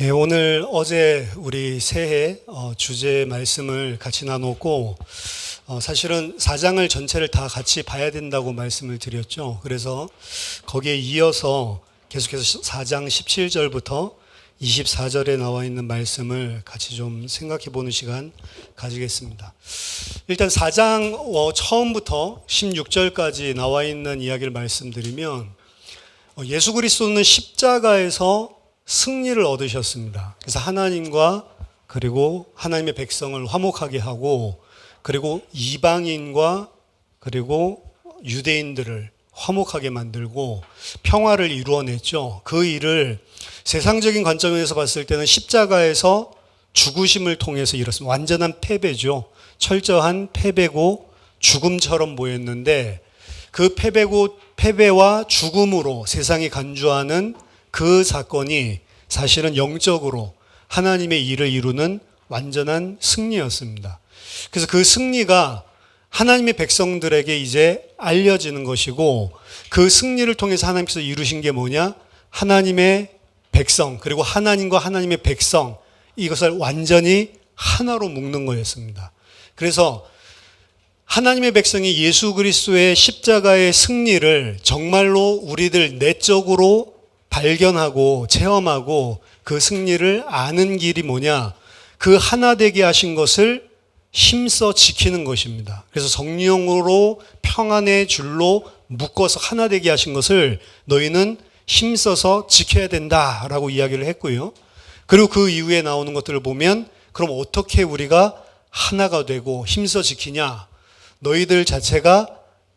예, 오늘 어제 우리 새해 주제 말씀을 같이 나눴고 사실은 4장을 전체를 다 같이 봐야 된다고 말씀을 드렸죠. 그래서 거기에 이어서 계속해서 4장 17절부터 24절에 나와 있는 말씀을 같이 좀 생각해 보는 시간 가지겠습니다. 일단 4장 처음부터 16절까지 나와 있는 이야기를 말씀드리면 예수 그리스도는 십자가에서 승리를 얻으셨습니다. 그래서 하나님과 그리고 하나님의 백성을 화목하게 하고 그리고 이방인과 그리고 유대인들을 화목하게 만들고 평화를 이루어냈죠. 그 일을 세상적인 관점에서 봤을 때는 십자가에서 죽으심을 통해서 이뤘습니다. 완전한 패배죠. 철저한 패배고 죽음처럼 보였는데 그 패배와 죽음으로 세상이 간주하는 그 사건이 사실은 영적으로 하나님의 일을 이루는 완전한 승리였습니다. 그래서 그 승리가 하나님의 백성들에게 이제 알려지는 것이고 그 승리를 통해서 하나님께서 이루신 게 뭐냐? 하나님의 백성 그리고 하나님과 하나님의 백성 이것을 완전히 하나로 묶는 거였습니다. 그래서 하나님의 백성이 예수 그리스도의 십자가의 승리를 정말로 우리들 내적으로 발견하고 체험하고 그 승리를 아는 길이 뭐냐? 그 하나 되게 하신 것을 힘써 지키는 것입니다. 그래서 성령으로 평안의 줄로 묶어서 하나 되게 하신 것을 너희는 힘써서 지켜야 된다라고 이야기를 했고요. 그리고 그 이후에 나오는 것들을 보면 그럼 어떻게 우리가 하나가 되고 힘써 지키냐? 너희들 자체가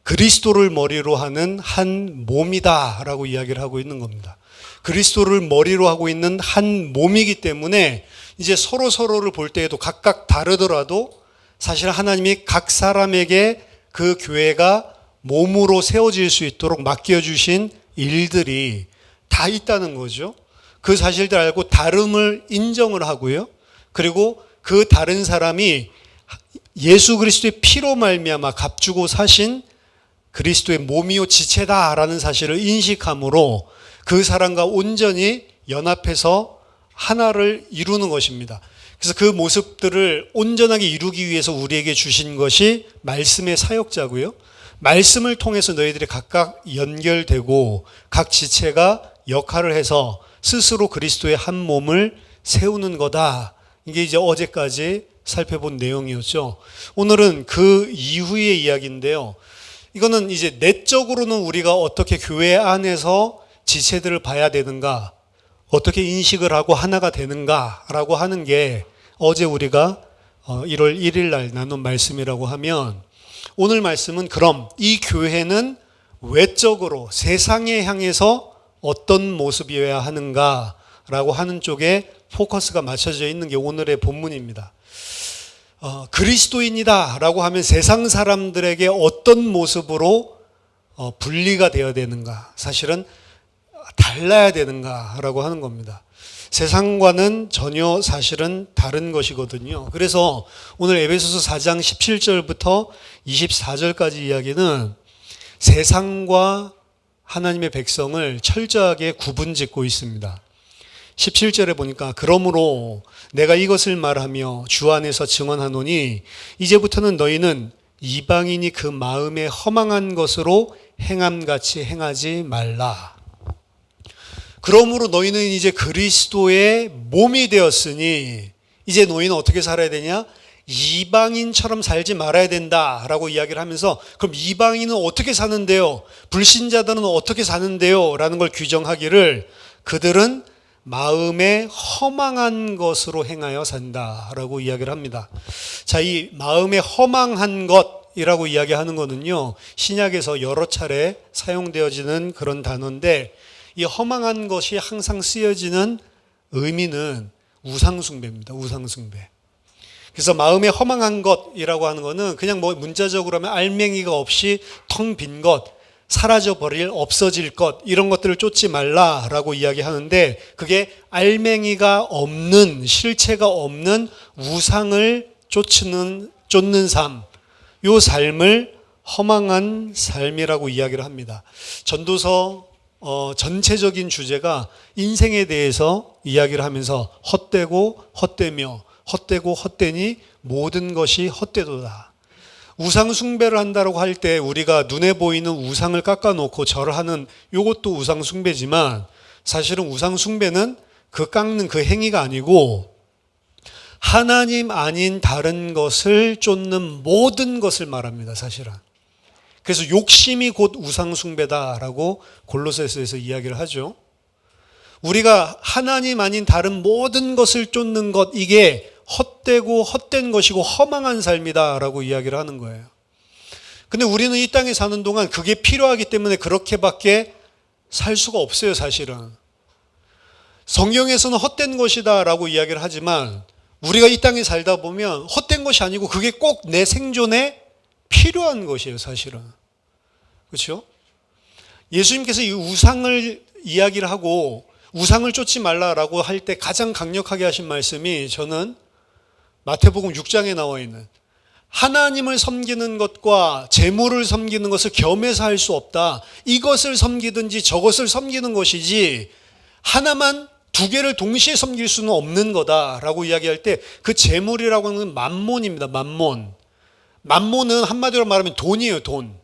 그리스도를 머리로 하는 한 몸이다라고 이야기를 하고 있는 겁니다. 그리스도를 머리로 하고 있는 한 몸이기 때문에 이제 서로를 볼 때에도 각각 다르더라도 사실 하나님이 각 사람에게 그 교회가 몸으로 세워질 수 있도록 맡겨주신 일들이 다 있다는 거죠. 그 사실들 알고 다름을 인정을 하고요. 그리고 그 다른 사람이 예수 그리스도의 피로 말미암아 값주고 사신 그리스도의 몸이요 지체다라는 사실을 인식함으로 그 사람과 온전히 연합해서 하나를 이루는 것입니다. 그래서 그 모습들을 온전하게 이루기 위해서 우리에게 주신 것이 말씀의 사역자고요. 말씀을 통해서 너희들이 각각 연결되고 각 지체가 역할을 해서 스스로 그리스도의 한 몸을 세우는 거다. 이게 이제 어제까지 살펴본 내용이었죠. 오늘은 그 이후의 이야기인데요. 이거는 이제 내적으로는 우리가 어떻게 교회 안에서 지체들을 봐야 되는가, 어떻게 인식을 하고 하나가 되는가라고 하는 게 어제 우리가 1월 1일 날 나눈 말씀이라고 하면 오늘 말씀은 그럼 이 교회는 외적으로 세상에 향해서 어떤 모습이어야 하는가라고 하는 쪽에 포커스가 맞춰져 있는 게 오늘의 본문입니다. 그리스도인이다 라고 하면 세상 사람들에게 어떤 모습으로 분리가 되어야 되는가, 사실은 달라야 되는가라고 하는 겁니다. 세상과는 전혀 사실은 다른 것이거든요. 그래서 오늘 에베소서 4장 17절부터 24절까지 이야기는 세상과 하나님의 백성을 철저하게 구분짓고 있습니다. 17절에 보니까 그러므로 내가 이것을 말하며 주 안에서 증언하노니 이제부터는 너희는 이방인이 그 마음에 허망한 것으로 행함같이 행하지 말라. 그러므로 너희는 이제 그리스도의 몸이 되었으니 이제 너희는 어떻게 살아야 되냐? 이방인처럼 살지 말아야 된다라고 이야기를 하면서 그럼 이방인은 어떻게 사는데요? 불신자들은 어떻게 사는데요? 라는 걸 규정하기를 그들은 마음에 허망한 것으로 행하여 산다라고 이야기를 합니다. 자, 이 마음에 허망한 것이라고 이야기하는 거는요, 신약에서 여러 차례 사용되어지는 그런 단어인데 이 허망한 것이 항상 쓰여지는 의미는 우상숭배입니다. 우상숭배. 그래서 마음에 허망한 것이라고 하는 거는 그냥 뭐 문자적으로 하면 알맹이가 없이 텅 빈 것, 사라져버릴, 없어질 것, 이런 것들을 쫓지 말라라고 이야기하는데 그게 알맹이가 없는, 실체가 없는 우상을 쫓는 삶, 이 삶을 허망한 삶이라고 이야기를 합니다. 전도서 전체적인 주제가 인생에 대해서 이야기를 하면서 헛되고 헛되며 헛되고 헛되니 모든 것이 헛되도다. 우상 숭배를 한다고 할 때 우리가 눈에 보이는 우상을 깎아놓고 절하는 이것도 우상 숭배지만 사실은 우상 숭배는 그 깎는 그 행위가 아니고 하나님 아닌 다른 것을 쫓는 모든 것을 말합니다. 사실은. 그래서 욕심이 곧 우상 숭배다라고 골로새서에서 이야기를 하죠. 우리가 하나님 아닌 다른 모든 것을 쫓는 것, 이게 헛되고 헛된 것이고 허망한 삶이다라고 이야기를 하는 거예요. 근데 우리는 이 땅에 사는 동안 그게 필요하기 때문에 그렇게밖에 살 수가 없어요, 사실은. 성경에서는 헛된 것이다라고 이야기를 하지만 우리가 이 땅에 살다 보면 헛된 것이 아니고 그게 꼭 내 생존에 필요한 것이에요, 사실은. 그렇죠? 예수님께서 이 우상을 이야기를 하고 우상을 쫓지 말라라고 할 때 가장 강력하게 하신 말씀이 저는 마태복음 6장에 나와 있는 하나님을 섬기는 것과 재물을 섬기는 것을 겸해서 할 수 없다. 이것을 섬기든지 저것을 섬기는 것이지 하나만 두 개를 동시에 섬길 수는 없는 거다라고 이야기할 때 그 재물이라고 하는 만몬입니다. 만몬. 만몬은 한마디로 말하면 돈이에요. 돈.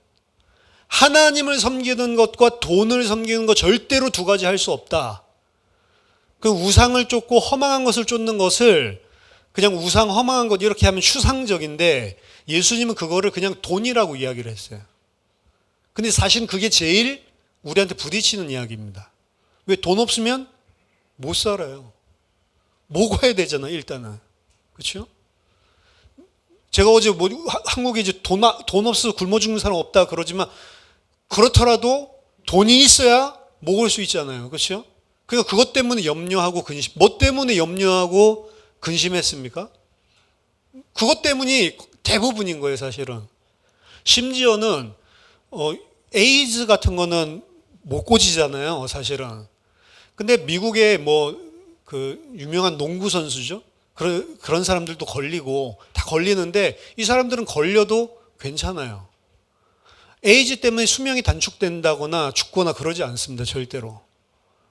하나님을 섬기는 것과 돈을 섬기는 것 절대로 두 가지 할 수 없다. 그 우상을 쫓고 허망한 것을 쫓는 것을 그냥 우상 허망한 것 이렇게 하면 추상적인데 예수님은 그거를 그냥 돈이라고 이야기를 했어요. 근데 사실 그게 제일 우리한테 부딪히는 이야기입니다. 왜? 돈 없으면 못 살아요. 먹어야 되잖아, 일단은. 그렇죠? 제가 어제 한국에 이제 돈 없어서 굶어 죽는 사람 없다 그러지만 그렇더라도 돈이 있어야 먹을 수 있잖아요. 그렇죠? 그러니까 그것 때문에 염려하고 근심. 뭐 때문에 염려하고 근심했습니까? 그것 때문이 대부분인 거예요, 사실은. 심지어는 에이즈 같은 거는 못 고치잖아요, 사실은. 근데 미국의 그 유명한 농구 선수죠. 그런 사람들도 걸리고 다 걸리는데 이 사람들은 걸려도 괜찮아요. 에이즈 때문에 수명이 단축된다거나 죽거나 그러지 않습니다, 절대로.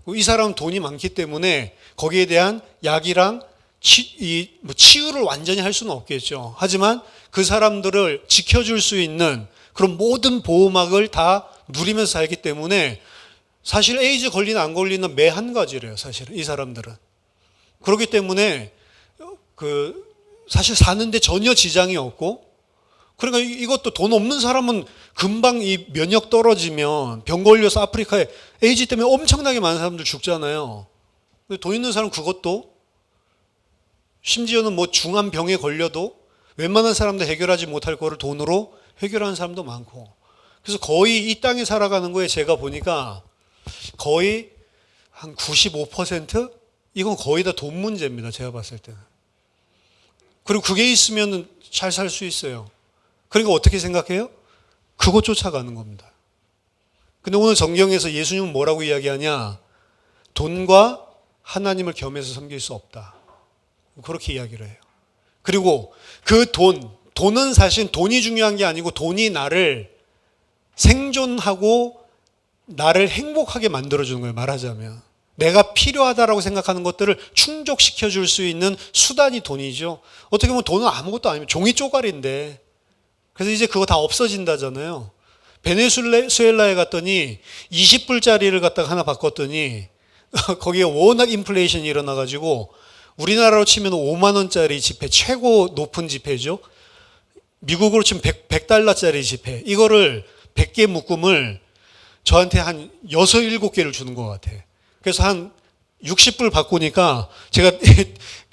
이 사람은 돈이 많기 때문에 거기에 대한 약이랑 치유를 완전히 할 수는 없겠죠. 하지만 그 사람들을 지켜줄 수 있는 그런 모든 보호막을 다 누리면서 살기 때문에 사실 에이즈 걸리나 안 걸리나 매 한 가지래요, 사실은. 이 사람들은. 그렇기 때문에 사실 사는데 전혀 지장이 없고, 그러니까 이것도 돈 없는 사람은 금방 이 면역 떨어지면 병 걸려서 아프리카에 에이즈 때문에 엄청나게 많은 사람들 죽잖아요. 근데 돈 있는 사람은 그것도 심지어는 중한 병에 걸려도 웬만한 사람들 해결하지 못할 거를 돈으로 해결하는 사람도 많고. 그래서 거의 이 땅에 살아가는 거에 제가 보니까 거의 한 95%? 이건 거의 다 돈 문제입니다, 제가 봤을 때는. 그리고 그게 있으면 잘 살 수 있어요. 그러니까 어떻게 생각해요? 그거 쫓아가는 겁니다. 근데 오늘 성경에서 예수님은 뭐라고 이야기하냐? 돈과 하나님을 겸해서 섬길 수 없다. 그렇게 이야기를 해요. 그리고 그 돈은 사실 돈이 중요한 게 아니고 돈이 나를 생존하고 나를 행복하게 만들어주는 거예요, 말하자면. 내가 필요하다라고 생각하는 것들을 충족시켜 줄 수 있는 수단이 돈이죠. 어떻게 보면 돈은 아무것도 아니면 종이 쪼가리인데. 그래서 이제 그거 다 없어진다잖아요. 베네수엘라에 갔더니 20불짜리를 갖다가 하나 바꿨더니 거기에 워낙 인플레이션이 일어나가지고 우리나라로 치면 5만 원짜리 지폐, 최고 높은 지폐죠. 미국으로 치면 100달러짜리 지폐. 이거를 100개 묶음을 저한테 한 6, 7개를 주는 것 같아. 그래서 한 60불 바꾸니까 제가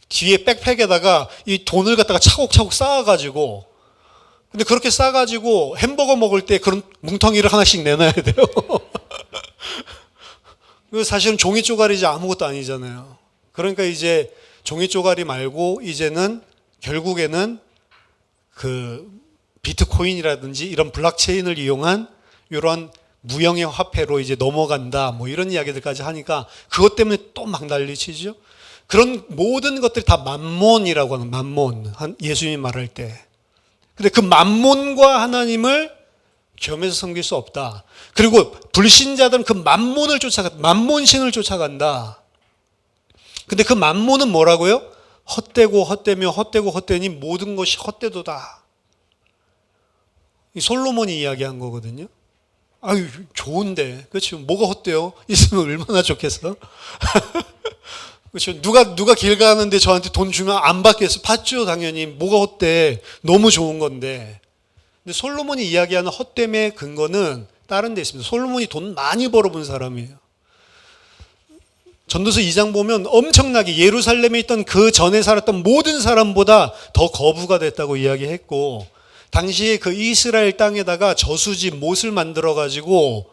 뒤에 백팩에다가 이 돈을 갖다가 차곡차곡 쌓아가지고, 근데 그렇게 싸가지고 햄버거 먹을 때 그런 뭉텅이를 하나씩 내놔야 돼요. 사실은 종이 쪼가리지 아무것도 아니잖아요. 그러니까 이제 종이 쪼가리 말고 이제는 결국에는 그 비트코인이라든지 이런 블록체인을 이용한 이런 무형의 화폐로 이제 넘어간다, 이런 이야기들까지 하니까 그것 때문에 또 막 난리치죠. 그런 모든 것들이 다 만몬이라고 하는, 만몬. 예수님이 말할 때. 근데 그 만몬과 하나님을 겸해서 섬길 수 없다. 그리고 불신자들은 그 만몬을 쫓아간다. 만몬신을 쫓아간다. 근데 그 만모는 뭐라고요? 헛되고 헛되며 헛되고 헛되니 모든 것이 헛되도다. 이 솔로몬이 이야기한 거거든요. 아유, 좋은데. 그렇죠. 뭐가 헛돼요? 있으면 얼마나 좋겠어? 그렇죠. 누가 길 가는데 저한테 돈 주면 안 받겠어? 받죠, 당연히. 뭐가 헛돼? 너무 좋은 건데. 근데 솔로몬이 이야기하는 헛됨의 근거는 다른 데 있습니다. 솔로몬이 돈 많이 벌어본 사람이에요. 전도서 2장 보면 엄청나게 예루살렘에 있던 그 전에 살았던 모든 사람보다 더 거부가 됐다고 이야기했고, 당시에 그 이스라엘 땅에다가 저수지 못을 만들어 가지고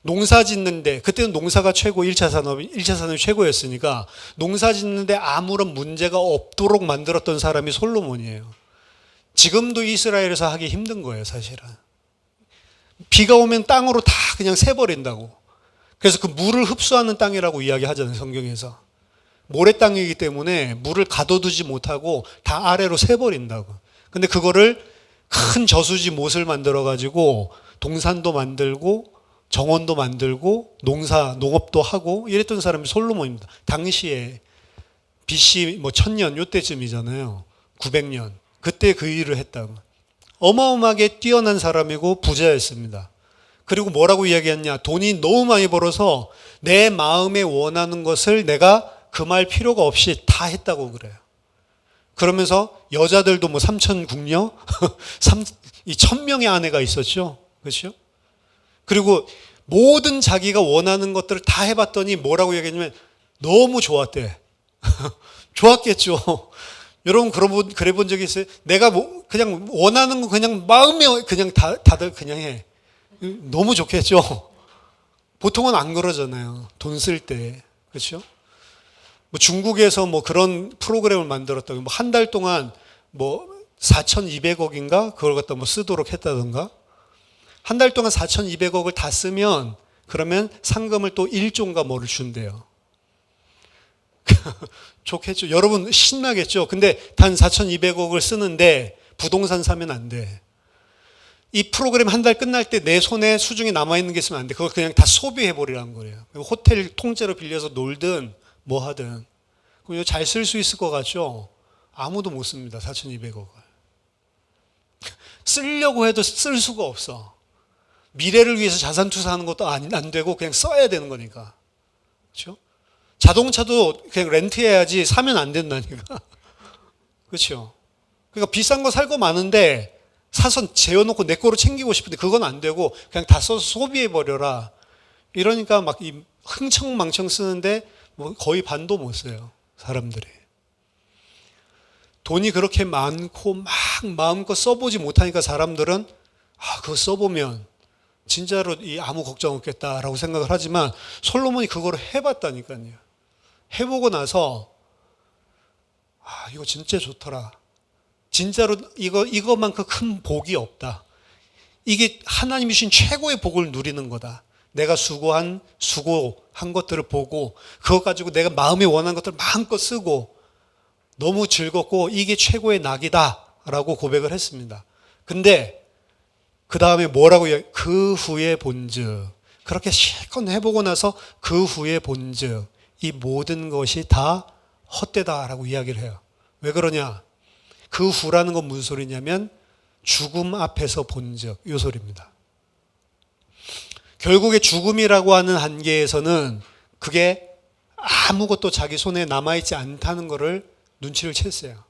농사 짓는데, 그때는 농사가 최고 1차 산업이 최고였으니까 농사 짓는데 아무런 문제가 없도록 만들었던 사람이 솔로몬이에요. 지금도 이스라엘에서 하기 힘든 거예요, 사실은. 비가 오면 땅으로 다 그냥 새버린다고. 그래서 그 물을 흡수하는 땅이라고 이야기하잖아요, 성경에서. 모래 땅이기 때문에 물을 가둬두지 못하고 다 아래로 새버린다고. 근데 그거를 큰 저수지 못을 만들어 가지고 동산도 만들고 정원도 만들고 농업도 하고 이랬던 사람이 솔로몬입니다. 당시에 BC 1000년 요때쯤이잖아요. 900년. 그때 그 일을 했다고. 어마어마하게 뛰어난 사람이고 부자였습니다. 그리고 뭐라고 이야기했냐? 돈이 너무 많이 벌어서 내 마음에 원하는 것을 내가 금할 필요가 없이 다 했다고 그래요. 그러면서 여자들도 3,000궁녀, 이 1,000명의 아내가 있었죠. 그렇죠? 그리고 모든 자기가 원하는 것들을 다 해봤더니 뭐라고 얘기했냐면 너무 좋았대. 좋았겠죠. 여러분 그래 본 적이 있어요? 내가 그냥 원하는 거 그냥 마음에 그냥 다들 그냥 해. 너무 좋겠죠. 보통은 안 그러잖아요. 돈 쓸 때. 그렇죠? 중국에서 그런 프로그램을 만들었다고 한 달 동안 4,200억인가 그걸 갖다 쓰도록 했다던가. 한 달 동안 4,200억을 다 쓰면 그러면 상금을 또 1조인가 뭐를 준대요. 좋겠죠. 여러분 신나겠죠. 근데 단 4,200억을 쓰는데 부동산 사면 안 돼. 이 프로그램 한 달 끝날 때 내 손에 수중에 남아있는 게 있으면 안 돼. 그걸 그냥 다 소비해버리라는 거예요. 호텔 통째로 빌려서 놀든 뭐 하든. 그럼 잘 쓸 수 있을 것 같죠? 아무도 못 씁니다. 4,200억을. 쓰려고 해도 쓸 수가 없어. 미래를 위해서 자산 투자하는 것도 안 되고 그냥 써야 되는 거니까. 그렇죠? 자동차도 그냥 렌트해야지 사면 안 된다니까. 그렇죠? 그러니까 비싼 거 살 거 많은데 사서 재워놓고 내 거로 챙기고 싶은데 그건 안 되고 그냥 다 써서 소비해버려라. 이러니까 막 흥청망청 쓰는데 거의 반도 못 써요. 사람들이. 돈이 그렇게 많고 막 마음껏 써보지 못하니까 사람들은 그거 써보면 진짜로 아무 걱정 없겠다라고 생각을 하지만 솔로몬이 그걸 해봤다니까요. 해보고 나서 이거 진짜 좋더라. 진짜로 이거만큼 큰 복이 없다. 이게 하나님이 주신 최고의 복을 누리는 거다. 내가 수고한 것들을 보고 그것 가지고 내가 마음에 원하는 것들을 마음껏 쓰고 너무 즐겁고 이게 최고의 낙이다라고 고백을 했습니다. 근데 그 다음에 뭐라고 그 후에 본즉 그렇게 실컷 해보고 나서 그 후에 본즉 이 모든 것이 다 헛되다라고 이야기를 해요. 왜 그러냐? 그 후라는 건 무슨 소리냐면 죽음 앞에서 본즉 이 소리입니다. 결국에 죽음이라고 하는 한계에서는 그게 아무것도 자기 손에 남아있지 않다는 것을 눈치를 챘어요.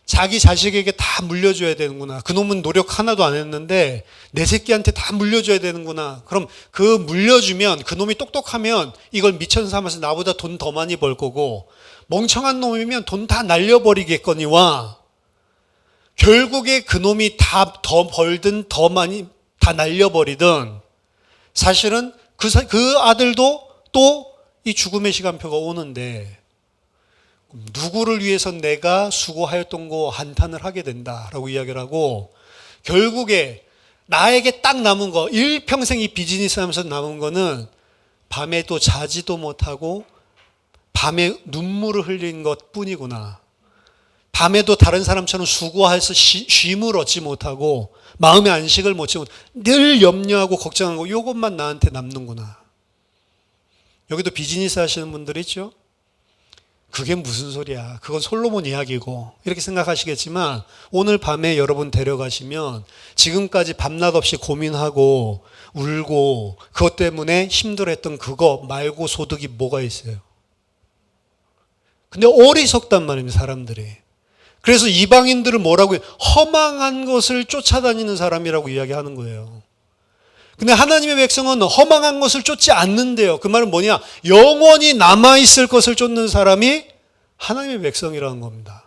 자기 자식에게 다 물려줘야 되는구나. 그놈은 노력 하나도 안 했는데 내 새끼한테 다 물려줘야 되는구나. 그럼 그 물려주면 그놈이 똑똑하면 이걸 미천 삼아서 나보다 돈 더 많이 벌 거고 멍청한 놈이면 돈 다 날려버리겠거니와 결국에 그놈이 다 더 벌든 더 많이 다 날려버리든 사실은 그 아들도 또 이 죽음의 시간표가 오는데 누구를 위해서 내가 수고하였던 거 한탄을 하게 된다라고 이야기를 하고 결국에 나에게 딱 남은 거 일평생 이 비즈니스 하면서 남은 거는 밤에도 자지도 못하고 밤에 눈물을 흘린 것 뿐이구나. 밤에도 다른 사람처럼 수고해서 쉼을 얻지 못하고 마음의 안식을 못 채우고 늘 염려하고 걱정하고 이것만 나한테 남는구나. 여기도 비즈니스 하시는 분들 있죠? 그게 무슨 소리야? 그건 솔로몬 이야기고. 이렇게 생각하시겠지만 오늘 밤에 여러분 데려가시면 지금까지 밤낮 없이 고민하고 울고 그것 때문에 힘들었던 그거 말고 소득이 뭐가 있어요? 근데 어리석단 말입니다, 사람들이. 그래서 이방인들을 뭐라고 해요? 허망한 것을 쫓아다니는 사람이라고 이야기하는 거예요. 근데 하나님의 백성은 허망한 것을 쫓지 않는데요. 그 말은 뭐냐? 영원히 남아있을 것을 쫓는 사람이 하나님의 백성이라는 겁니다.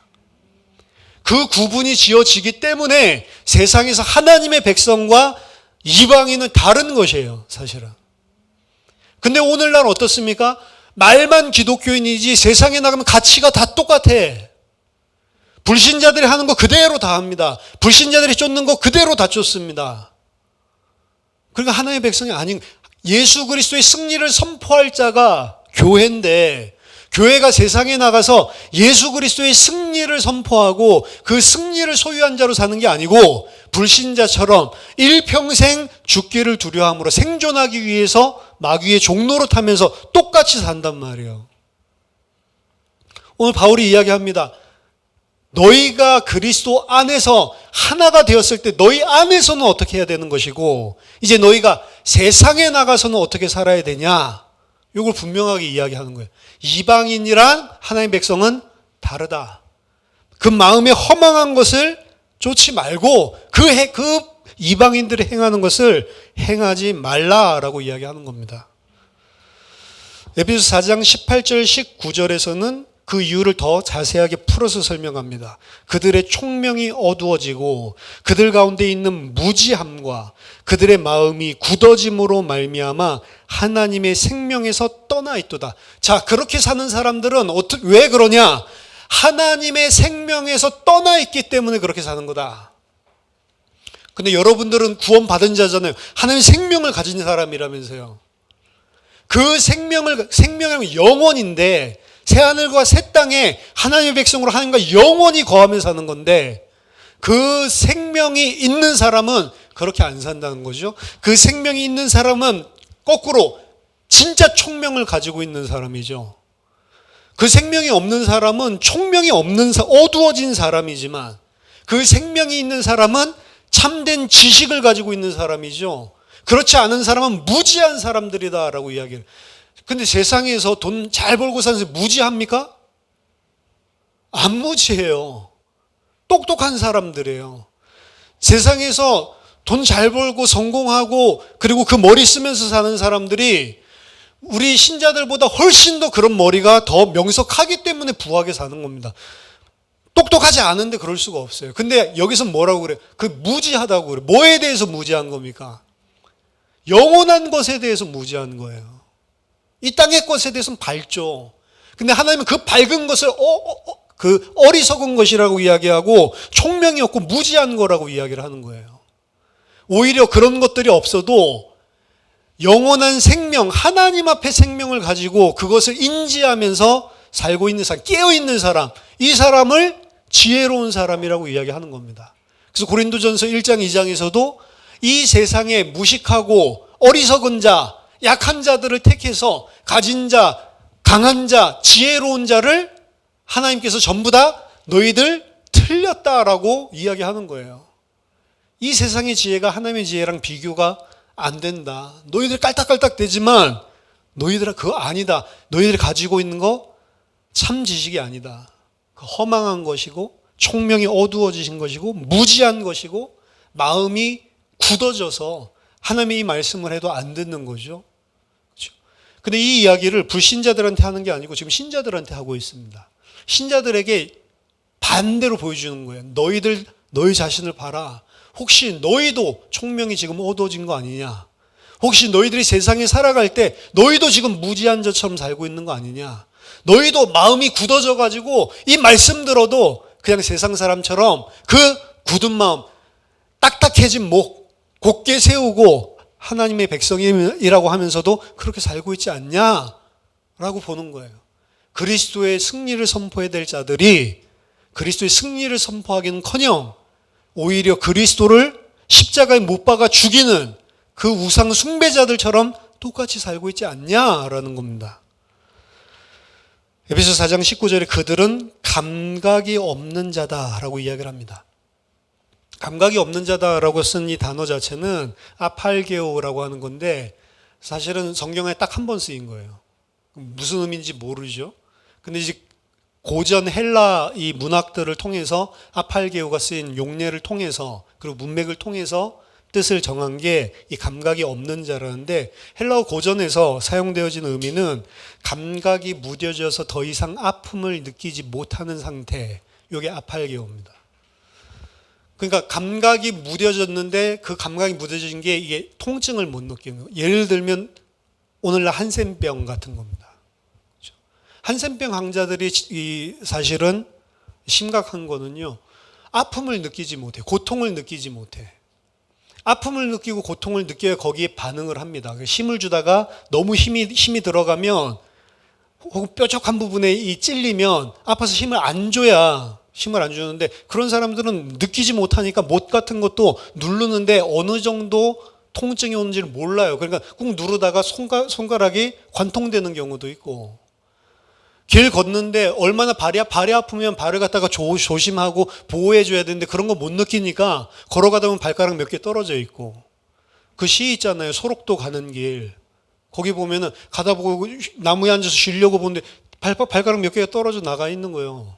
그 구분이 지어지기 때문에 세상에서 하나님의 백성과 이방인은 다른 것이에요, 사실은. 근데 오늘날 어떻습니까? 말만 기독교인이지 세상에 나가면 가치가 다 똑같아. 불신자들이 하는 거 그대로 다 합니다. 불신자들이 쫓는 거 그대로 다 쫓습니다. 그러니까 하나님의 백성이 아닌, 예수 그리스도의 승리를 선포할 자가 교회인데, 교회가 세상에 나가서 예수 그리스도의 승리를 선포하고 그 승리를 소유한 자로 사는 게 아니고 불신자처럼 일평생 죽기를 두려워함으로 생존하기 위해서 마귀의 종로로 타면서 똑같이 산단 말이에요. 오늘 바울이 이야기합니다. 너희가 그리스도 안에서 하나가 되었을 때 너희 안에서는 어떻게 해야 되는 것이고 이제 너희가 세상에 나가서는 어떻게 살아야 되냐, 이걸 분명하게 이야기하는 거예요. 이방인이란 하나님의 백성은 다르다. 그 마음에 허망한 것을 쫓지 말고 그 이방인들이 행하는 것을 행하지 말라라고 이야기하는 겁니다. 에베소서 4장 18절 19절에서는 그 이유를 더 자세하게 풀어서 설명합니다. 그들의 총명이 어두워지고 그들 가운데 있는 무지함과 그들의 마음이 굳어짐으로 말미암아 하나님의 생명에서 떠나 있도다. 자, 그렇게 사는 사람들은 왜 그러냐? 하나님의 생명에서 떠나 있기 때문에 그렇게 사는 거다. 근데 여러분들은 구원받은 자잖아요. 하나님의 생명을 가진 사람이라면서요. 그 생명은 영원인데 새하늘과 새 땅에 하나님의 백성으로 하나님과 영원히 거하며 사는 건데 그 생명이 있는 사람은 그렇게 안 산다는 거죠. 그 생명이 있는 사람은 거꾸로 진짜 총명을 가지고 있는 사람이죠. 그 생명이 없는 사람은 총명이 없는 어두워진 사람이지만 그 생명이 있는 사람은 참된 지식을 가지고 있는 사람이죠. 그렇지 않은 사람은 무지한 사람들이다라고 이야기를. 근데 세상에서 돈 잘 벌고 사는 사람이 무지합니까? 안 무지해요. 똑똑한 사람들이에요. 세상에서 돈 잘 벌고 성공하고 그리고 그 머리 쓰면서 사는 사람들이 우리 신자들보다 훨씬 더 그런 머리가 더 명석하기 때문에 부하게 사는 겁니다. 똑똑하지 않은데 그럴 수가 없어요. 근데 여기서 뭐라고 그래요? 그 무지하다고 그래요. 뭐에 대해서 무지한 겁니까? 영원한 것에 대해서 무지한 거예요. 이 땅의 것에 대해서는 밝죠. 근데 하나님은 그 밝은 것을 그 어리석은 것이라고 이야기하고 총명이 없고 무지한 거라고 이야기를 하는 거예요. 오히려 그런 것들이 없어도 영원한 생명, 하나님 앞에 생명을 가지고 그것을 인지하면서 살고 있는 사람, 깨어있는 사람, 이 사람을 지혜로운 사람이라고 이야기하는 겁니다. 그래서 고린도전서 1장 2장에서도 이 세상에 무식하고 어리석은 자, 약한 자들을 택해서 가진 자, 강한 자, 지혜로운 자를 하나님께서 전부 다 너희들 틀렸다라고 이야기하는 거예요. 이 세상의 지혜가 하나님의 지혜랑 비교가 안 된다. 너희들 깔딱깔딱 되지만 너희들은 그거 아니다. 너희들이 가지고 있는 거 참 지식이 아니다. 허망한 것이고 총명이 어두워지신 것이고 무지한 것이고 마음이 굳어져서 하나님의 이 말씀을 해도 안 듣는 거죠. 그렇죠? 근데 이 이야기를 불신자들한테 하는 게 아니고 지금 신자들한테 하고 있습니다. 신자들에게 반대로 보여주는 거예요. 너희 자신을 봐라. 혹시 너희도 총명이 지금 어두워진 거 아니냐? 혹시 너희들이 세상에 살아갈 때 너희도 지금 무지한 자처럼 살고 있는 거 아니냐? 너희도 마음이 굳어져 가지고 이 말씀 들어도 그냥 세상 사람처럼 그 굳은 마음, 딱딱해진 목 곧게 세우고 하나님의 백성이라고 하면서도 그렇게 살고 있지 않냐라고 보는 거예요. 그리스도의 승리를 선포해야 될 자들이 그리스도의 승리를 선포하기는커녕 오히려 그리스도를 십자가에 못 박아 죽이는 그 우상 숭배자들처럼 똑같이 살고 있지 않냐라는 겁니다. 에베소 4장 19절에 그들은 감각이 없는 자다라고 이야기를 합니다. 감각이 없는 자다라고 쓴 이 단어 자체는 아팔게오라고 하는 건데 사실은 성경에 딱 한 번 쓰인 거예요. 무슨 의미인지 모르죠. 근데 이제 고전 헬라 이 문학들을 통해서 아팔게오가 쓰인 용례를 통해서 그리고 문맥을 통해서 뜻을 정한 게 이 감각이 없는 자라는데 헬라어 고전에서 사용되어진 의미는 감각이 무뎌져서 더 이상 아픔을 느끼지 못하는 상태. 이게 아팔게오입니다. 그러니까 감각이 무뎌졌는데 그 감각이 무뎌진 게 이게 통증을 못 느끼는 거예요. 예를 들면 오늘날 한센병 같은 겁니다. 그렇죠? 한센병 환자들이 사실은 심각한 거는요. 아픔을 느끼지 못해. 고통을 느끼지 못해. 아픔을 느끼고 고통을 느껴야 거기에 반응을 합니다. 힘을 주다가 너무 힘이 들어가면 혹은 뾰족한 부분에 이 찔리면 아파서 힘을 안 주는데 그런 사람들은 느끼지 못하니까 못 같은 것도 누르는데 어느 정도 통증이 오는지를 몰라요. 그러니까 꾹 누르다가 손가락이 관통되는 경우도 있고 길 걷는데 얼마나 발이 아프면 발을 갖다가 조심하고 보호해줘야 되는데 그런 거 못 느끼니까 걸어가다 보면 발가락 몇 개 떨어져 있고 그 시 있잖아요. 소록도 가는 길. 거기 보면은 가다 보고 나무에 앉아서 쉬려고 보는데 발가락 몇 개가 떨어져 나가 있는 거예요.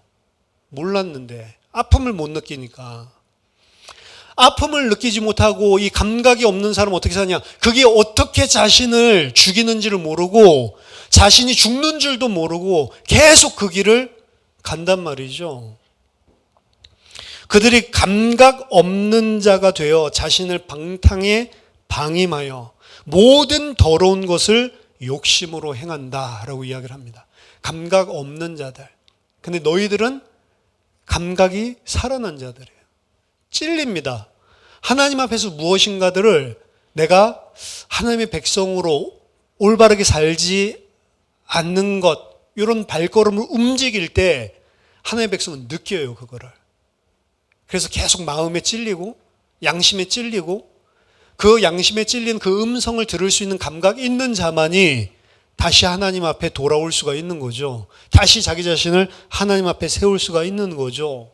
몰랐는데 아픔을 못 느끼니까. 아픔을 느끼지 못하고 이 감각이 없는 사람은 어떻게 사냐? 그게 어떻게 자신을 죽이는지를 모르고 자신이 죽는 줄도 모르고 계속 그 길을 간단 말이죠. 그들이 감각 없는 자가 되어 자신을 방탕에 방임하여 모든 더러운 것을 욕심으로 행한다라고 이야기를 합니다. 감각 없는 자들. 근데 너희들은 감각이 살아난 자들이에요. 찔립니다. 하나님 앞에서 무엇인가들을 내가 하나님의 백성으로 올바르게 살지 않는 것, 이런 발걸음을 움직일 때 하나님의 백성은 느껴요, 그거를. 그래서 계속 마음에 찔리고 양심에 찔리고 그 양심에 찔린 그 음성을 들을 수 있는 감각이 있는 자만이 다시 하나님 앞에 돌아올 수가 있는 거죠. 다시 자기 자신을 하나님 앞에 세울 수가 있는 거죠.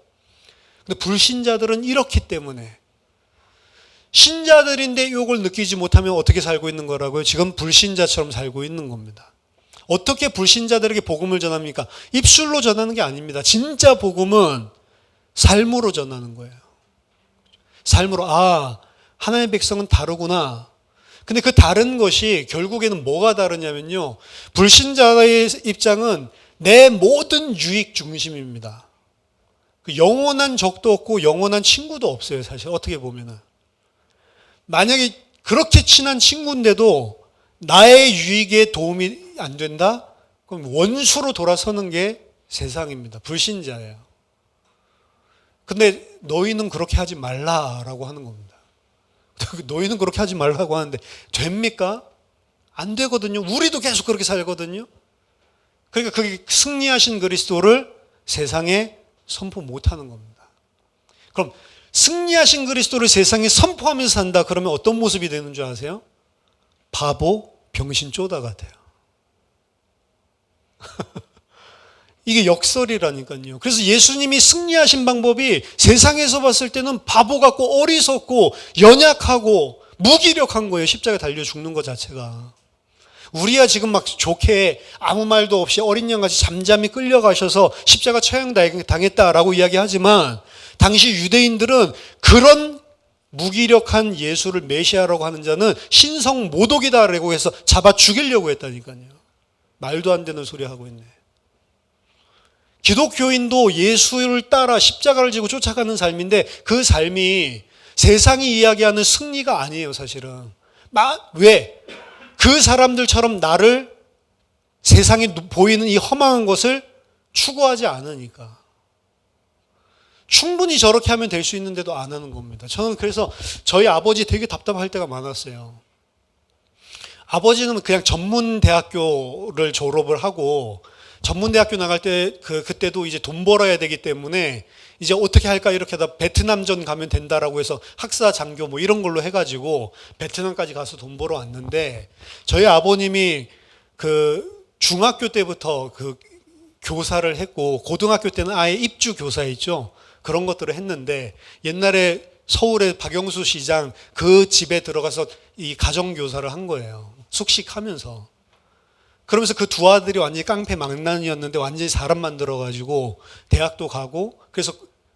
근데 불신자들은 이렇기 때문에 신자들인데 이걸 느끼지 못하면 어떻게 살고 있는 거라고요? 지금 불신자처럼 살고 있는 겁니다. 어떻게 불신자들에게 복음을 전합니까? 입술로 전하는 게 아닙니다. 진짜 복음은 삶으로 전하는 거예요. 삶으로 하나님의 백성은 다르구나. 근데 그 다른 것이 결국에는 뭐가 다르냐면요. 불신자의 입장은 내 모든 유익 중심입니다. 영원한 적도 없고 영원한 친구도 없어요. 사실 어떻게 보면은. 만약에 그렇게 친한 친구인데도 나의 유익에 도움이 안 된다? 그럼 원수로 돌아서는 게 세상입니다. 불신자예요. 근데 너희는 그렇게 하지 말라라고 하는 겁니다. 너희는 그렇게 하지 말라고 하는데 됩니까? 안 되거든요. 우리도 계속 그렇게 살거든요. 그러니까 그게 승리하신 그리스도를 세상에 선포 못하는 겁니다. 그럼 승리하신 그리스도를 세상에 선포하면서 산다 그러면 어떤 모습이 되는 줄 아세요? 바보, 병신 쪼다 같아요. 이게 역설이라니까요. 그래서 예수님이 승리하신 방법이 세상에서 봤을 때는 바보 같고 어리석고 연약하고 무기력한 거예요. 십자가에 달려 죽는 것 자체가. 우리야 지금 막 좋게 아무 말도 없이 어린 양같이 잠잠히 끌려가셔서 십자가 처형 당했다라고 이야기하지만 당시 유대인들은 그런 무기력한 예수를 메시아라고 하는 자는 신성 모독이다라고 해서 잡아 죽이려고 했다니까요. 말도 안 되는 소리 하고 있네. 기독교인도 예수를 따라 십자가를 지고 쫓아가는 삶인데 그 삶이 세상이 이야기하는 승리가 아니에요, 사실은. 왜? 그 사람들처럼 나를 세상에 보이는 이 험한 것을 추구하지 않으니까. 충분히 저렇게 하면 될 수 있는데도 안 하는 겁니다. 저는 그래서 저희 아버지 되게 답답할 때가 많았어요. 아버지는 그냥 전문대학교를 졸업을 하고 전문대학교 나갈 때 그때도 이제 돈 벌어야 되기 때문에 이제 어떻게 할까 이렇게 하다 베트남전 가면 된다라고 해서 학사 장교 뭐 이런 걸로 해가지고 베트남까지 가서 돈 벌어 왔는데 저희 아버님이 그 중학교 때부터 그 교사를 했고, 고등학교 때는 아예 입주 교사 있죠. 그런 것들을 했는데, 옛날에 서울의 박영수 시장 그 집에 들어가서 이 가정교사를 한 거예요. 숙식하면서. 그러면서 그 두 아들이 완전히 깡패 망나니였는데 완전히 사람 만들어가지고 대학도 가고, 그래서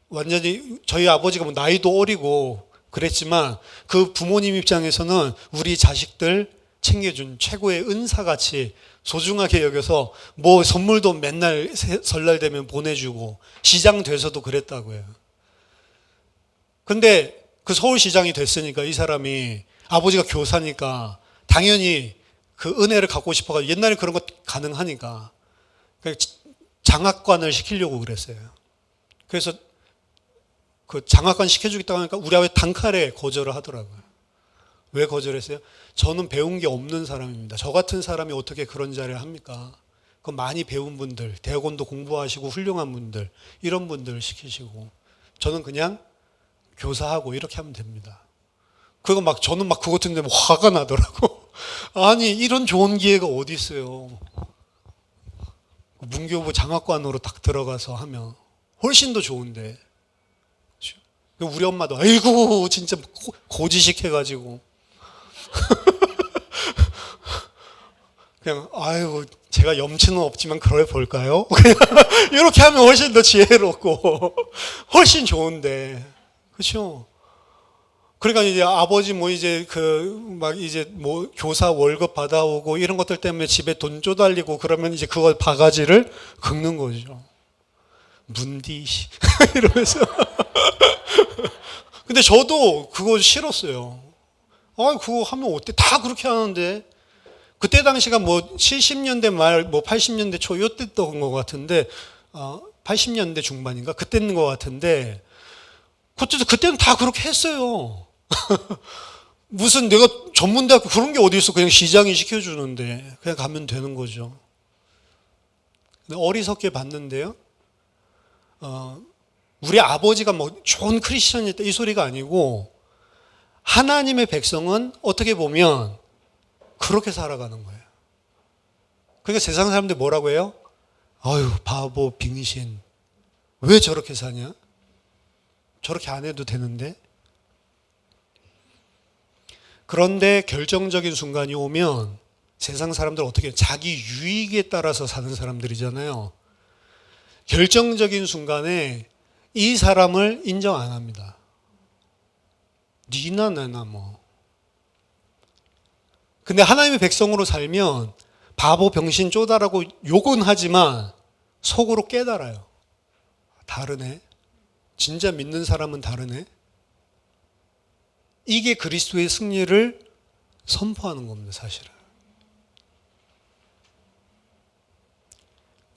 완전히 저희 아버지가 뭐 나이도 어리고 그랬지만 그 부모님 입장에서는 우리 자식들 챙겨준 최고의 은사같이 소중하게 여겨서 뭐 선물도 맨날 설날 되면 보내주고 시장 돼서도 그랬다고요. 근데 그 서울시장이 됐으니까 이 사람이 아버지가 교사니까 당연히 그 은혜를 갖고 싶어가지고 옛날에 그런 거 가능하니까 장학관을 시키려고 그랬어요. 그래서 그 장학관 시켜주겠다고 하니까 우리 아버지 단칼에 거절을 하더라고요. 왜 거절했어요? 저는 배운 게 없는 사람입니다. 저 같은 사람이 어떻게 그런 자리를 합니까? 그 많이 배운 분들, 대학원도 공부하시고 훌륭한 분들, 이런 분들을 시키시고 저는 그냥 교사하고 이렇게 하면 됩니다. 그거 막 저는 막 그것 때문에 화가 나더라고. 아니 이런 좋은 기회가 어디 있어요? 문교부 장학관으로 딱 들어가서 하면 훨씬 더 좋은데. 우리 엄마도 아이고 진짜 고지식 해가지고 그냥 아이고 제가 염치는 없지만 그래 볼까요? 그냥 이렇게 하면 훨씬 더 지혜롭고 훨씬 좋은데, 그렇죠? 그러니까 이제 아버지 뭐 이제 그 막 이제 뭐 교사 월급 받아오고 이런 것들 때문에 집에 돈 쪼달리고 그러면 이제 그거 바가지를 긁는 거죠. 문디 이러면서. 근데 저도 그거 싫었어요. 아, 그거 하면 어때? 다 그렇게 하는데. 그때 당시가 뭐 70년대 말, 뭐 80년대 초 요때였던 것 같은데, 80년대 중반인가? 그때인 것 같은데, 그때는 다 그렇게 했어요. 무슨 내가 전문대학교 그런 게 어디 있어? 그냥 시장이 시켜주는데 그냥 가면 되는 거죠. 근데 어리석게 봤는데요. 우리 아버지가 뭐 좋은 크리스천이었다 이 소리가 아니고 하나님의 백성은 어떻게 보면 그렇게 살아가는 거예요. 그러니까 세상 사람들 뭐라고 해요? 아유 바보 빙신 왜 저렇게 사냐? 저렇게 안 해도 되는데. 그런데 결정적인 순간이 오면 세상 사람들 어떻게 해요? 자기 유익에 따라서 사는 사람들이잖아요. 결정적인 순간에 이 사람을 인정 안 합니다. 니나 나나 뭐. 근데 하나님의 백성으로 살면 바보 병신 쪼다라고 욕은 하지만 속으로 깨달아요. 다르네. 진짜 믿는 사람은 다르네. 이게 그리스도의 승리를 선포하는 겁니다, 사실은.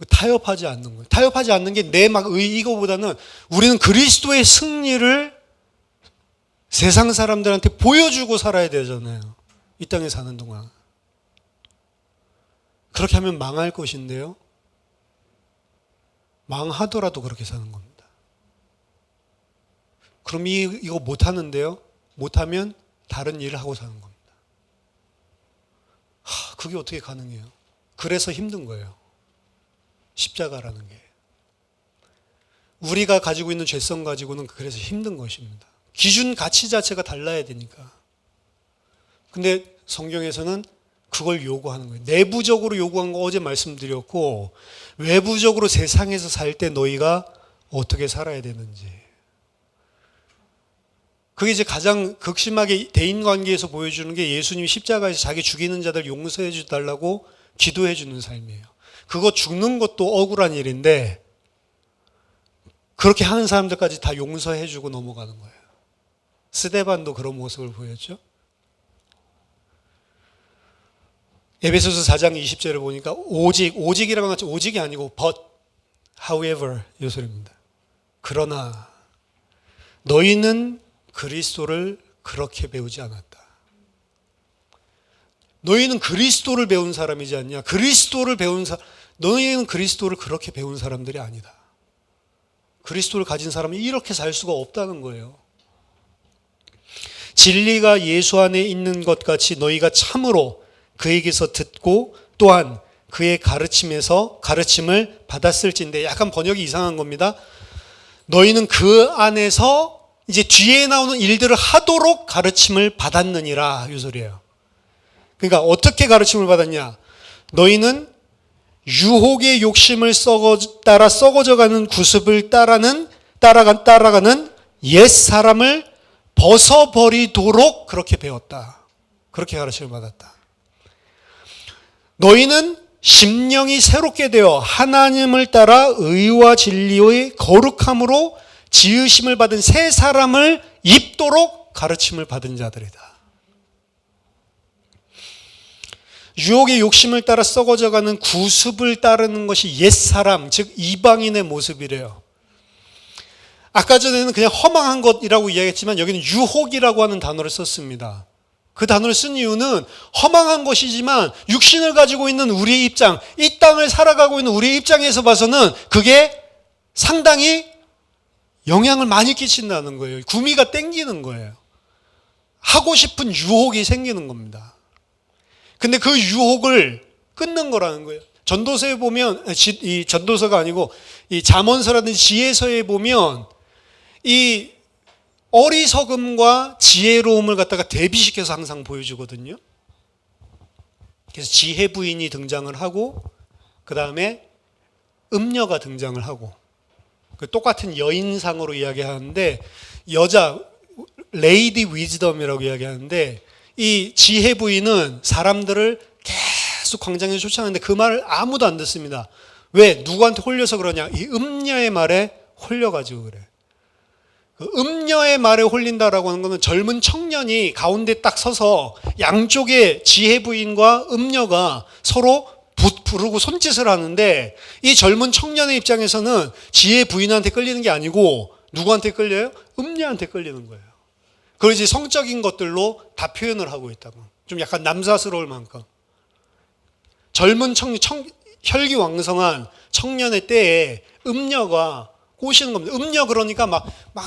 타협하지 않는 거예요. 타협하지 않는 게 내 막 이거보다는 우리는 그리스도의 승리를 세상 사람들한테 보여주고 살아야 되잖아요. 이 땅에 사는 동안. 그렇게 하면 망할 것인데요. 망하더라도 그렇게 사는 겁니다. 그럼 이거 못하는데요. 못하면 다른 일을 하고 사는 겁니다. 그게 어떻게 가능해요? 그래서 힘든 거예요. 십자가라는 게. 우리가 가지고 있는 죄성 가지고는 그래서 힘든 것입니다. 기준 가치 자체가 달라야 되니까. 근데 성경에서는 그걸 요구하는 거예요. 내부적으로 요구한 거 어제 말씀드렸고 외부적으로 세상에서 살 때 너희가 어떻게 살아야 되는지. 그게 이제 가장 극심하게 대인관계에서 보여주는 게 예수님이 십자가에서 자기 죽이는 자들 용서해 주달라고 기도해 주는 삶이에요. 그거 죽는 것도 억울한 일인데 그렇게 하는 사람들까지 다 용서해 주고 넘어가는 거예요. 스데반도 그런 모습을 보였죠. 에베소서 4장 20절을 보니까 오직이라고 하죠. 오직이 아니고 but, however 이 소리입니다. 그러나 너희는 그리스도를 그렇게 배우지 않았다. 너희는 그리스도를 배운 사람이지 않냐? 그리스도를 배운 너희는 그리스도를 그렇게 배운 사람들이 아니다. 그리스도를 가진 사람이 이렇게 살 수가 없다는 거예요. 진리가 예수 안에 있는 것 같이 너희가 참으로 그에게서 듣고 또한 그의 가르침을 받았을진데, 약간 번역이 이상한 겁니다. 너희는 그 안에서 이제 뒤에 나오는 일들을 하도록 가르침을 받았느니라, 이 소리예요. 그러니까 어떻게 가르침을 받았냐? 너희는 유혹의 욕심을 따라 썩어져가는 구습을 따라가는 옛 사람을 벗어버리도록 그렇게 배웠다. 그렇게 가르침을 받았다. 너희는 심령이 새롭게 되어 하나님을 따라 의와 진리의 거룩함으로 지으심을 받은 새 사람을 입도록 가르침을 받은 자들이다. 유혹의 욕심을 따라 썩어져가는 구습을 따르는 것이 옛사람, 즉 이방인의 모습이래요. 아까 전에는 그냥 허망한 것이라고 이야기했지만 여기는 유혹이라고 하는 단어를 썼습니다. 그 단어를 쓴 이유는 허망한 것이지만 육신을 가지고 있는 우리의 입장, 이 땅을 살아가고 있는 우리의 입장에서 봐서는 그게 상당히 영향을 많이 끼친다는 거예요. 구미가 땡기는 거예요. 하고 싶은 유혹이 생기는 겁니다. 근데 그 유혹을 끊는 거라는 거예요. 전도서에 보면, 이 전도서가 아니고 이 잠언서라든지 지혜서에 보면 이 어리석음과 지혜로움을 갖다가 대비시켜서 항상 보여주거든요. 그래서 지혜 부인이 등장을 하고 그 다음에 음녀가 등장을 하고, 똑같은 여인상으로 이야기하는데 여자 레이디 위즈덤이라고 이야기하는데, 이 지혜 부인은 사람들을 계속 광장에 쫓아가는데 그 말을 아무도 안 듣습니다. 왜? 누구한테 홀려서 그러냐? 이 음녀의 말에 홀려가지고 그래. 그 음녀의 말에 홀린다라고 하는 것은 젊은 청년이 가운데 딱 서서 양쪽에 지혜 부인과 음녀가 서로 부르고 손짓을 하는데, 이 젊은 청년의 입장에서는 지혜 부인한테 끌리는 게 아니고 누구한테 끌려요? 음녀한테 끌리는 거예요. 그걸 이제 성적인 것들로 다 표현을 하고 있다고. 좀 약간 남사스러울 만큼. 젊은 혈기왕성한 청년의 때에 음녀가 꼬시는 겁니다. 음녀 그러니까 막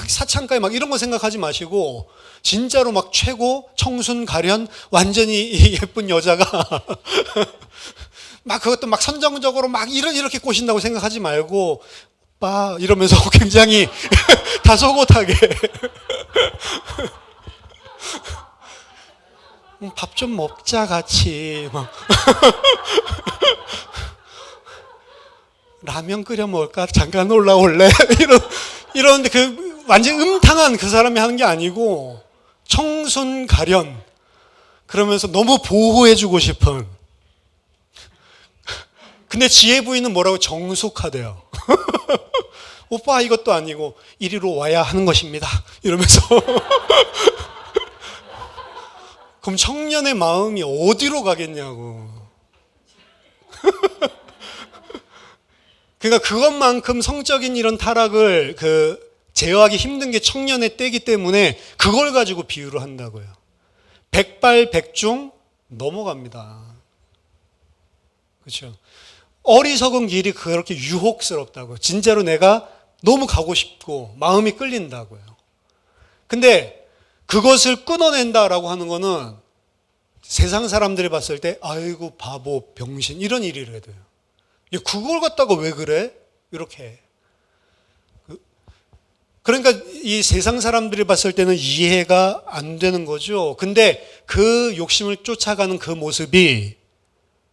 사창가에 막 이런 거 생각하지 마시고 진짜로 막 최고 청순 가련 완전히 예쁜 여자가 막 그것도 막 선정적으로 막 이렇게 꼬신다고 생각하지 말고 오빠 이러면서 굉장히 다소곳하게 밥 좀 먹자 같이 막 라면 끓여 먹을까? 잠깐 올라올래? 이러는데 그 완전 음탕한 그 사람이 하는 게 아니고 청순 가련, 그러면서 너무 보호해주고 싶은. 근데 지혜 부인은 뭐라고? 정숙하대요. 오빠 이것도 아니고 이리로 와야 하는 것입니다. 이러면서. 그럼 청년의 마음이 어디로 가겠냐고. 그러니까 그것만큼 성적인 이런 타락을 제어하기 힘든 게 청년의 때이기 때문에 그걸 가지고 비유를 한다고요. 백발백중 넘어갑니다. 그렇죠? 어리석은 길이 그렇게 유혹스럽다고. 진짜로 내가 너무 가고 싶고 마음이 끌린다고요. 근데 그것을 끊어낸다라고 하는 거는 세상 사람들이 봤을 때 아이고 바보 병신 이런 일이라 돼요. 그걸 갖다가 왜 그래? 이렇게. 그러니까 이 세상 사람들이 봤을 때는 이해가 안 되는 거죠. 근데 그 욕심을 쫓아가는 그 모습이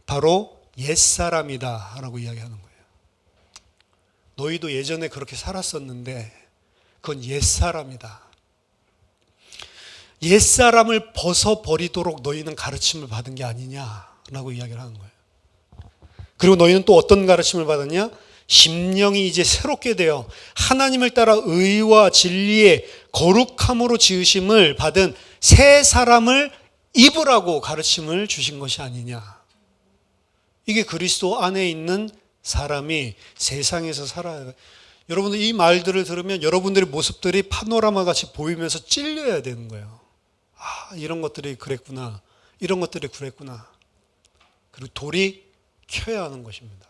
바로 옛사람이다 라고 이야기하는 거예요. 너희도 예전에 그렇게 살았었는데 그건 옛사람이다. 옛사람을 벗어버리도록 너희는 가르침을 받은 게 아니냐라고 이야기를 하는 거예요. 그리고 너희는 또 어떤 가르침을 받았냐? 심령이 이제 새롭게 되어 하나님을 따라 의와 진리의 거룩함으로 지으심을 받은 새 사람을 입으라고 가르침을 주신 것이 아니냐. 이게 그리스도 안에 있는 사람이 세상에서 살아야. 여러분들 이 말들을 들으면 여러분들의 모습들이 파노라마 같이 보이면서 찔려야 되는 거예요. 아, 이런 것들이 그랬구나. 이런 것들이 그랬구나. 그리고 돌이 켜야 하는 것입니다.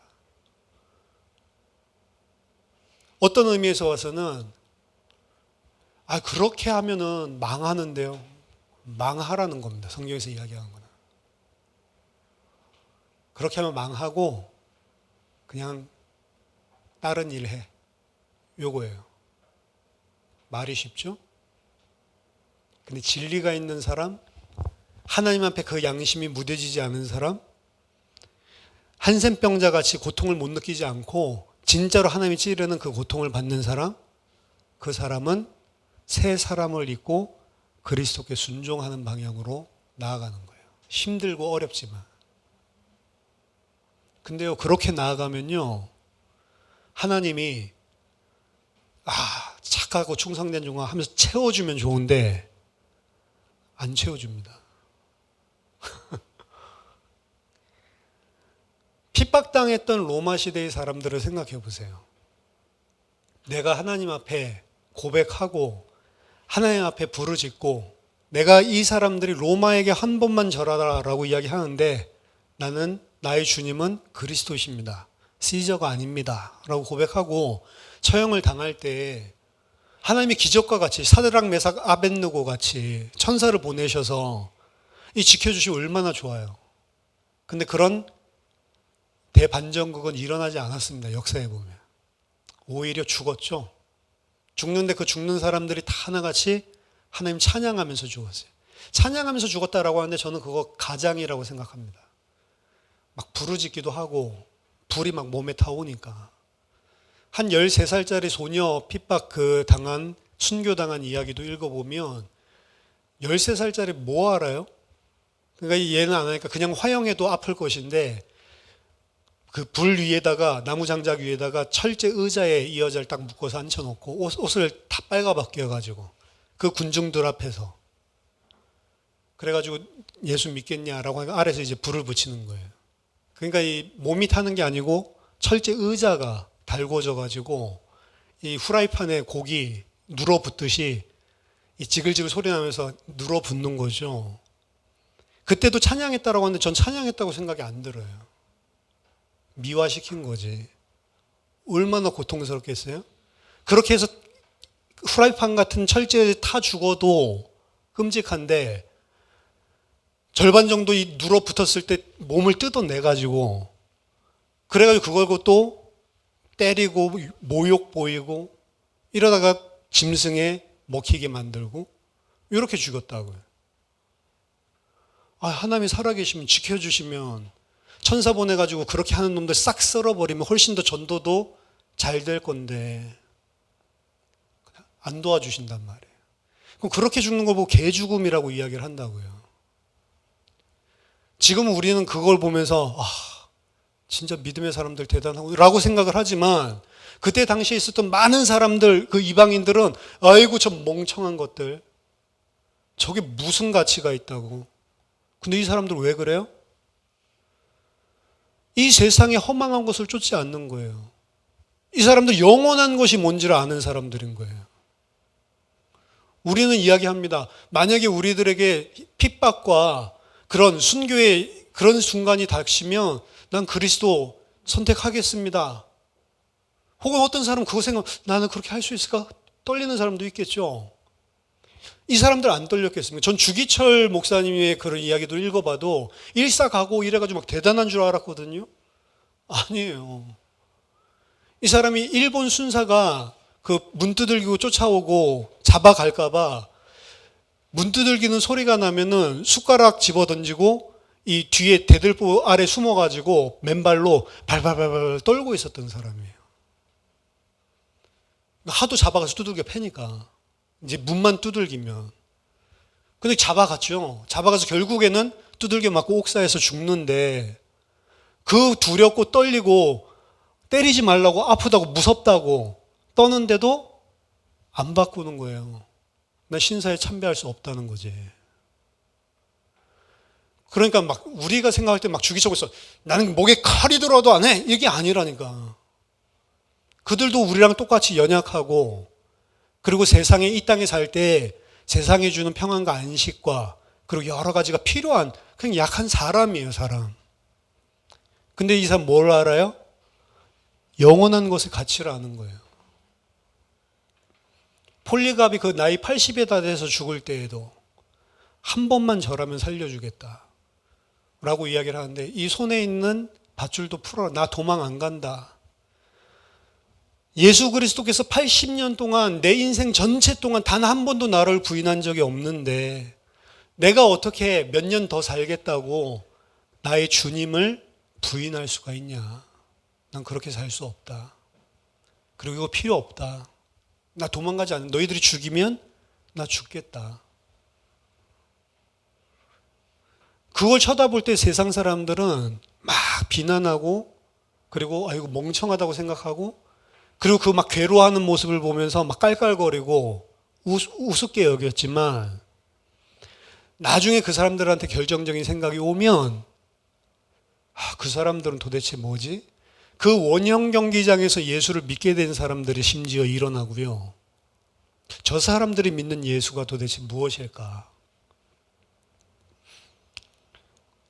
어떤 의미에서 와서는 그렇게 하면은 망하는데요. 망하라는 겁니다. 성경에서 이야기하는 거는. 그렇게 하면 망하고 그냥 다른 일 해. 요거예요. 말이 쉽죠? 근데 진리가 있는 사람, 하나님 앞에 그 양심이 무뎌지지 않은 사람, 한센병자 같이 고통을 못 느끼지 않고 진짜로 하나님이 찌르는 그 고통을 받는 사람, 그 사람은 새 사람을 입고 그리스도께 순종하는 방향으로 나아가는 거예요. 힘들고 어렵지만. 근데요, 그렇게 나아가면요, 하나님이 착하고 충성된 종아 하면서 채워주면 좋은데 안 채워줍니다. 핍박당했던 로마 시대의 사람들을 생각해 보세요. 내가 하나님 앞에 고백하고 하나님 앞에 부르짖고 내가 이 사람들이 로마에게 한 번만 절하라라고 이야기하는데 나는 나의 주님은 그리스도십니다. 시저가 아닙니다. 라고 고백하고 처형을 당할 때 하나님이 기적과 같이 사드락 메삭 아벳느고 같이 천사를 보내셔서 이 지켜주시면 얼마나 좋아요. 근데 그런 대반전극은 일어나지 않았습니다. 역사에 보면. 오히려 죽었죠. 죽는데 그 죽는 사람들이 다 하나같이 하나님 찬양하면서 죽었어요. 찬양하면서 죽었다라고 하는데 저는 그거 가장이라고 생각합니다. 막 부르짖기도 하고 불이 막 몸에 타오니까. 한 13살짜리 소녀 핍박 당한 순교당한 이야기도 읽어보면 13살짜리 뭐 알아요? 그러니까 얘는 안 하니까 그냥 화형해도 아플 것인데 그 불 위에다가 나무 장작 위에다가 철제 의자에 이 여자를 딱 묶어서 앉혀놓고 옷을 다 빨가벗겨가지고 그 군중들 앞에서 그래가지고 예수 믿겠냐라고 하니까 아래서 이제 불을 붙이는 거예요. 그러니까 이 몸이 타는 게 아니고 철제 의자가 달궈져가지고 이 후라이팬에 고기 눌어붙듯이 이 지글지글 소리 나면서 눌어붙는 거죠. 그때도 찬양했다라고 하는데 전 찬양했다고 생각이 안 들어요. 미화시킨 거지. 얼마나 고통스럽겠어요? 그렇게 해서 후라이팬 같은 철제에 타 죽어도 끔찍한데 절반 정도 이 눌어붙었을 때 몸을 뜯어내가지고 그래가지고 그걸 또 때리고 모욕 보이고 이러다가 짐승에 먹히게 만들고 이렇게 죽였다고요. 하나님이 살아계시면 지켜주시면 천사 보내가지고 그렇게 하는 놈들 싹 썰어버리면 훨씬 더 전도도 잘 될 건데 안 도와주신단 말이에요. 그럼 그렇게 죽는 걸 보고 개죽음이라고 이야기를 한다고요. 지금은 우리는 그걸 보면서 진짜 믿음의 사람들 대단하고 라고 생각을 하지만 그때 당시에 있었던 많은 사람들, 그 이방인들은 아이고 저 멍청한 것들 저게 무슨 가치가 있다고. 근데 이 사람들 왜 그래요? 이 세상에 허망한 것을 쫓지 않는 거예요. 이 사람들 영원한 것이 뭔지를 아는 사람들인 거예요. 우리는 이야기합니다. 만약에 우리들에게 핍박과 그런 순교의 그런 순간이 닥치면 난 그리스도 선택하겠습니다. 혹은 어떤 사람은 그거 생각, 나는 그렇게 할 수 있을까? 떨리는 사람도 있겠죠. 이 사람들 안 떨렸겠습니까? 전 주기철 목사님의 그런 이야기도 읽어봐도 일사가고 이래가지고 막 대단한 줄 알았거든요. 아니에요. 이 사람이 일본 순사가 그 문 두들기고 쫓아오고 잡아갈까봐 문 두들기는 소리가 나면은 숟가락 집어 던지고 이 뒤에 대들보 아래 숨어가지고 맨발로 발발발발 떨고 있었던 사람이에요. 하도 잡아가서 두들겨 패니까. 이제 문만 두들기면. 근데 잡아갔죠. 잡아가서 결국에는 두들겨 맞고 옥사에서 죽는데 그 두렵고 떨리고 때리지 말라고 아프다고 무섭다고 떠는데도 안 바꾸는 거예요. 나 신사에 참배할 수 없다는 거지. 그러니까 막 우리가 생각할 때 막 주기적으로 있어. 나는 목에 칼이 들어도 안 해. 이게 아니라니까. 그들도 우리랑 똑같이 연약하고 그리고 세상에 이 땅에 살 때 세상이 주는 평안과 안식과 그리고 여러 가지가 필요한 그냥 약한 사람이에요, 사람. 근데 이 사람 뭘 알아요? 영원한 것의 가치를 아는 거예요. 폴리갑이 그 나이 80에 다 돼서 죽을 때에도 한 번만 절하면 살려주겠다. 라고 이야기를 하는데 이 손에 있는 밧줄도 풀어라. 나 도망 안 간다. 예수 그리스도께서 80년 동안 내 인생 전체 동안 단 한 번도 나를 부인한 적이 없는데 내가 어떻게 몇 년 더 살겠다고 나의 주님을 부인할 수가 있냐. 난 그렇게 살 수 없다. 그리고 이거 필요 없다. 나 도망가지 않는다. 너희들이 죽이면 나 죽겠다. 그걸 쳐다볼 때 세상 사람들은 막 비난하고 그리고 아이고 멍청하다고 생각하고 그리고 그 막 괴로워하는 모습을 보면서 막 깔깔거리고 우습게 여겼지만 나중에 그 사람들한테 결정적인 생각이 오면 그 사람들은 도대체 뭐지? 그 원형 경기장에서 예수를 믿게 된 사람들이 심지어 일어나고요. 저 사람들이 믿는 예수가 도대체 무엇일까?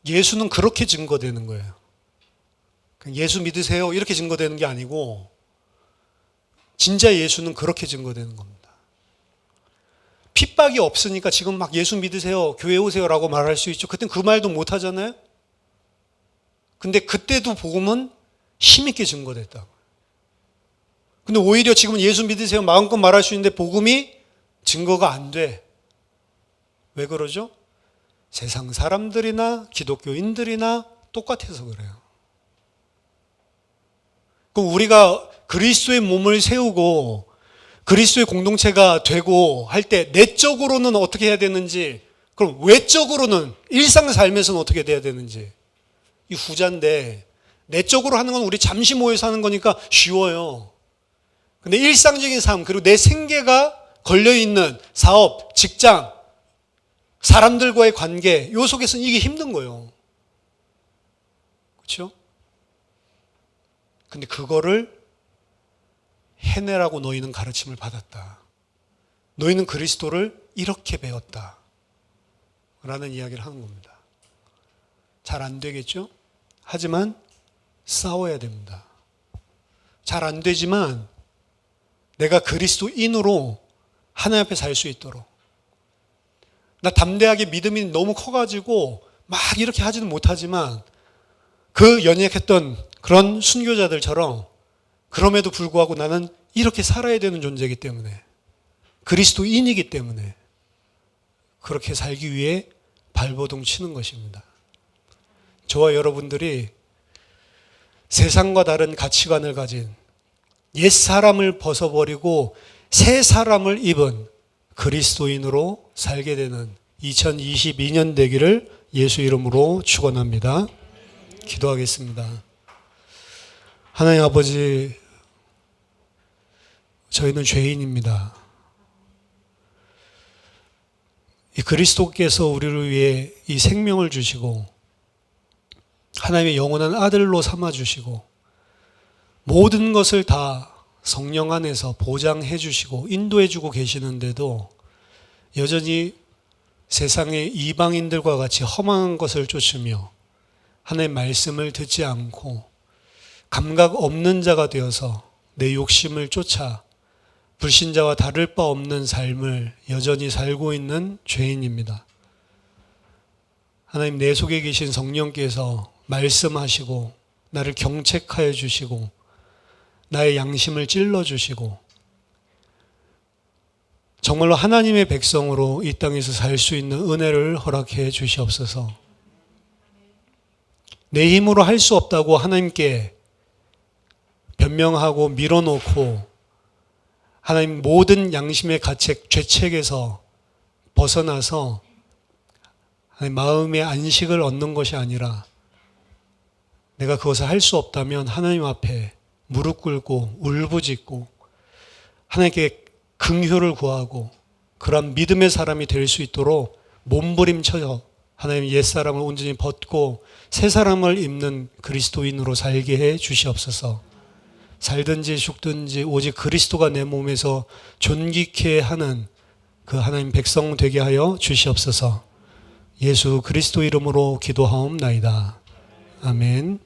예수는 그렇게 증거되는 거예요. 예수 믿으세요 이렇게 증거되는 게 아니고 진짜 예수는 그렇게 증거되는 겁니다. 핍박이 없으니까 지금 막 예수 믿으세요, 교회 오세요라고 말할 수 있죠. 그땐 그 말도 못 하잖아요. 근데 그때도 복음은 힘있게 증거됐다고. 근데 오히려 지금은 예수 믿으세요 마음껏 말할 수 있는데 복음이 증거가 안 돼. 왜 그러죠? 세상 사람들이나 기독교인들이나 똑같아서 그래요. 그럼 우리가 그리스도의 몸을 세우고 그리스도의 공동체가 되고 할 때 내적으로는 어떻게 해야 되는지, 그럼 외적으로는 일상 삶에서는 어떻게 돼야 되는지, 이 후자인데 내적으로 하는 건 우리 잠시 모여서 하는 거니까 쉬워요. 근데 일상적인 삶 그리고 내 생계가 걸려있는 사업, 직장, 사람들과의 관계 요 속에서는 이게 힘든 거예요. 그렇죠? 근데 그거를 해내라고 너희는 가르침을 받았다. 너희는 그리스도를 이렇게 배웠다. 라는 이야기를 하는 겁니다. 잘 안 되겠죠? 하지만 싸워야 됩니다. 잘 안 되지만 내가 그리스도인으로 하나님 앞에 살 수 있도록. 나 담대하게 믿음이 너무 커가지고 막 이렇게 하지는 못하지만 그 연약했던 그런 순교자들처럼 그럼에도 불구하고 나는 이렇게 살아야 되는 존재이기 때문에 그리스도인이기 때문에 그렇게 살기 위해 발버둥 치는 것입니다. 저와 여러분들이 세상과 다른 가치관을 가진 옛사람을 벗어버리고 새 사람을 입은 그리스도인으로 살게 되는 2022년 되기를 예수 이름으로 축원합니다. 기도하겠습니다. 하나님 아버지, 저희는 죄인입니다. 이 그리스도께서 우리를 위해 이 생명을 주시고 하나님의 영원한 아들로 삼아주시고 모든 것을 다 성령 안에서 보장해 주시고 인도해 주고 계시는데도 여전히 세상의 이방인들과 같이 험한 것을 쫓으며 하나님의 말씀을 듣지 않고 감각 없는 자가 되어서 내 욕심을 쫓아 불신자와 다를 바 없는 삶을 여전히 살고 있는 죄인입니다. 하나님, 내 속에 계신 성령께서 말씀하시고 나를 경책하여 주시고 나의 양심을 찔러주시고 정말로 하나님의 백성으로 이 땅에서 살 수 있는 은혜를 허락해 주시옵소서. 내 힘으로 할 수 없다고 하나님께 변명하고 밀어놓고 하나님 모든 양심의 가책, 죄책에서 벗어나서 하나님 마음의 안식을 얻는 것이 아니라 내가 그것을 할 수 없다면 하나님 앞에 무릎 꿇고 울부짖고 하나님께 긍휼을 구하고 그런 믿음의 사람이 될 수 있도록 몸부림쳐서 하나님 옛사람을 온전히 벗고 새 사람을 입는 그리스도인으로 살게 해 주시옵소서. 살든지 죽든지 오직 그리스도가 내 몸에서 존귀케 하는 그 하나님 백성 되게 하여 주시옵소서. 예수 그리스도 이름으로 기도하옵나이다. 아멘.